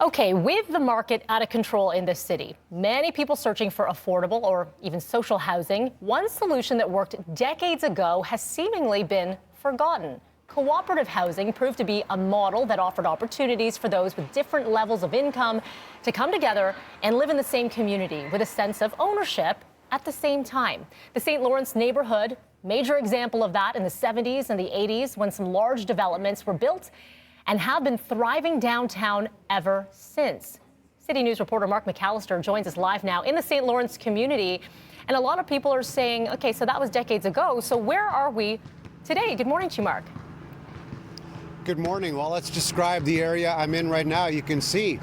Okay, with the market out of control in this city, many people searching for affordable or even social housing, one solution that worked decades ago has seemingly been forgotten. Cooperative housing proved to be a model that offered opportunities for those with different levels of income to come together and live in the same community with a sense of ownership at the same time. The St. Lawrence neighborhood, major example of that in the 70s and the 80s when some large developments were built and have been thriving downtown ever since. City News reporter Mark McCallister joins us live now in the St. Lawrence community. And a lot of people are saying, okay, so that was decades ago. So where are we today? Good morning to you, Mark. Good morning. Well, let's describe the area I'm in right now. You can see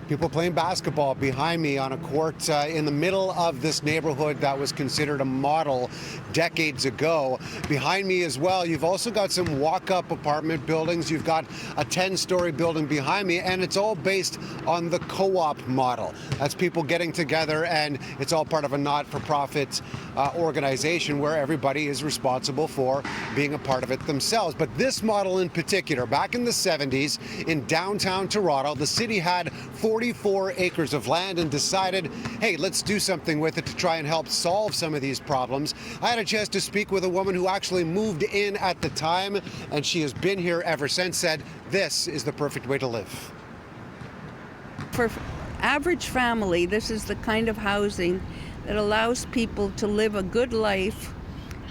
people playing basketball behind me on a court in the middle of this neighborhood that was considered a model decades ago. Behind me as well, you've also got some walk-up apartment buildings. You've got a 10-story building behind me, and it's all based on the co-op model. That's people getting together, and it's all part of a not-for-profit organization where everybody is responsible for being a part of it themselves. But this model in particular, back in the 70s in downtown Toronto, the city had 44 acres of land and decided, hey, let's do something with it to try and help solve some of these problems. I had a chance to speak with a woman who actually moved in at the time, and she has been here ever since, said this is the perfect way to live. For average family, this is the kind of housing that allows people to live a good life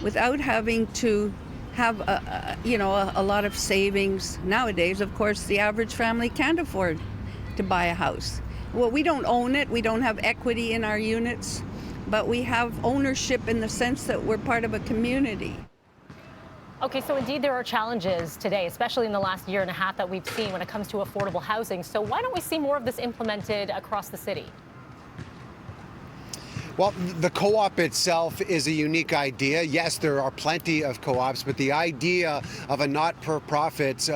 without having to have a lot of savings. Nowadays, of course, the average family can't afford to buy a house. Well, we don't own it, we don't have equity in our units, but we have ownership in the sense that we're part of a community. Okay, so indeed there are challenges today, especially in the last year and a half that we've seen when it comes to affordable housing. So why don't we see more of this implemented across the city? Well, the co-op itself is a unique idea. Yes, there are plenty of co-ops, but the idea of a not-for-profit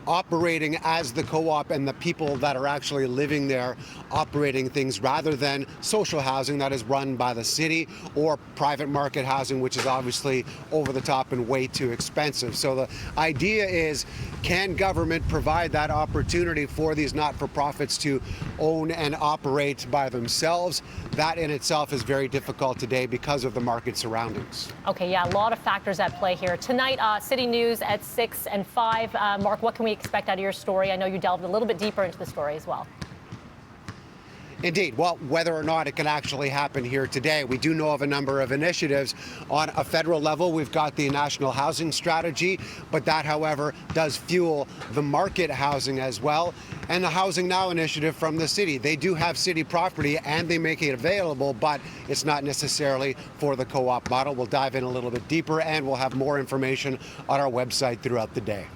operating as the co-op and the people that are actually living there operating things rather than social housing that is run by the city or private market housing, which is obviously over the top and way too expensive. So the idea is, can government provide that opportunity for these not-for-profits to own and operate by themselves? That in itself is very difficult today because of the market surroundings. Okay, yeah, a lot of factors at play here. Tonight, City News at 6 and 5. Mark, what can we expect out of your story? I know you delved a little bit deeper into the story as well. Indeed. Well, whether or not it can actually happen here today, we do know of a number of initiatives. On a federal level, we've got the National Housing Strategy, but that, however, does fuel the market housing as well. And the Housing Now initiative from the city. They do have city property and they make it available, but it's not necessarily for the co-op model. We'll dive in a little bit deeper and we'll have more information on our website throughout the day.